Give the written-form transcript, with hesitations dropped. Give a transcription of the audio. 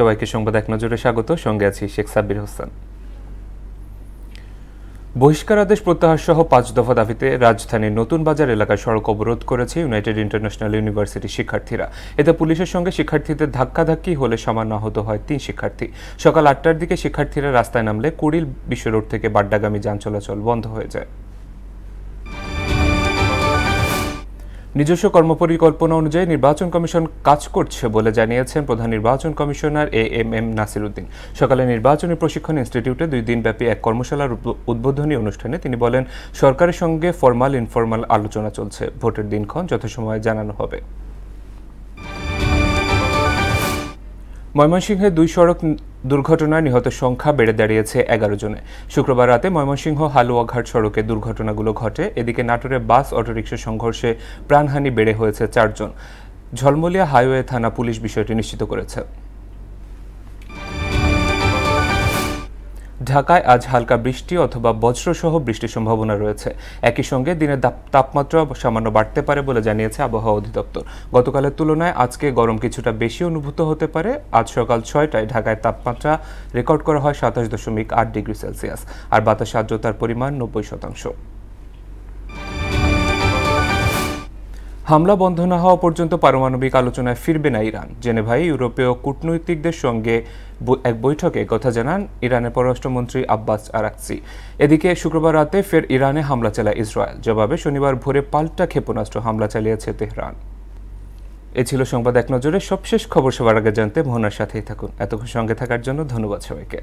সবাইকে সংবাদ এক নজরে স্বাগত। সঙ্গে আছি শেখ সাব্বির হোসেন। বহিষ্কার আদেশ প্রত্যাহার সহ 5 দফা দাবিতে রাজধানীর নতুন বাজার এলাকায় সড়ক অবরোধ করেছে ইউনাইটেড ইন্টারন্যাশনাল ইউনিভার্সিটির শিক্ষার্থীরা। এতে পুলিশের সঙ্গে শিক্ষার্থীদের ধাক্কাধাক্কি হলে সামান্য আহত হয় 3 শিক্ষার্থী। সকাল 8টার দিকে শিক্ষার্থীরা রাস্তায় নামলে কুড়িল বিশ্ব রোড থেকে বাড্ডাগামী যান চলাচল বন্ধ হয়ে যায়। নিজস্ব কর্মপরিকল্পনা অনুযায়ী নির্বাচন কমিশন কাজ করছে বলে জানিয়েছেন প্রধান নির্বাচন কমিশনার এএমএম নাসির উদ্দিন। সকালে নির্বাচনী প্রশিক্ষণ ইনস্টিটিউটে 2 দিনব্যাপী এক কর্মশালার উদ্বোধনী অনুষ্ঠানে তিনি বলেন, সরকারের সঙ্গে ফরমাল ইনফরমাল আলোচনা চলছে, ভোটের দিনক্ষণ যথাসময়ে জানানো হবে। ময়মনসিংহে 2 সড়ক দুর্ঘটনায় নিহতের সংখ্যা বেড়ে দাঁড়িয়েছে 11 জনে। শুক্রবার রাতে ময়মনসিংহ হালুয়াঘাট সড়কে দুর্ঘটনাগুলো ঘটে। এদিকে নাটোরে বাস অটোরিকশা সংঘর্ষে প্রাণহানি বেড়ে হয়েছে 4 জন। ঝলমলিয়া হাইওয়ে থানা পুলিশ বিষয়টি নিশ্চিত করেছে। ঢাকায় আজ হালকা বৃষ্টি অথবা বজ্রসহ বৃষ্টির সম্ভাবনা রয়েছে। একই সঙ্গে দিনের তাপমাত্রা সামান্য বাড়তে পারে বলে জানিয়েছে আবহাওয়া অধিদপ্তর। গতকালের তুলনায় আজকে গরম কিছুটা বেশি অনুভূত হতে পারে। আজ সকাল 6টায় ঢাকায় তাপমাত্রা রেকর্ড করা হয় 27.8 ডিগ্রি সেলসিয়াস, আর বাতাসে আর্দ্রতার পরিমাণ 90%। হামলা বন্ধ না হওয়া পর্যন্ত পারমাণবিক আলোচনায় ফিরবে না ইরান। জেনেভায় ইউরোপীয় কূটনৈতিকদের সঙ্গে এক বৈঠকে কথা জানান ইরানের পররাষ্ট্রমন্ত্রী আব্বাস আরাকচি। এদিকে শুক্রবার রাতে ফের ইরানে হামলা চালায় ইসরায়েল। জবাবে শনিবার ভোরে পাল্টা ক্ষেপণাস্ত্র হামলা চালিয়েছে তেহরান। এ ছিল সংবাদ এক নজরে। সবশেষ খবর সবার আগে জানতে মোহনার সাথেই থাকুন। এতক্ষণ সঙ্গে থাকার জন্য ধন্যবাদ সবাইকে।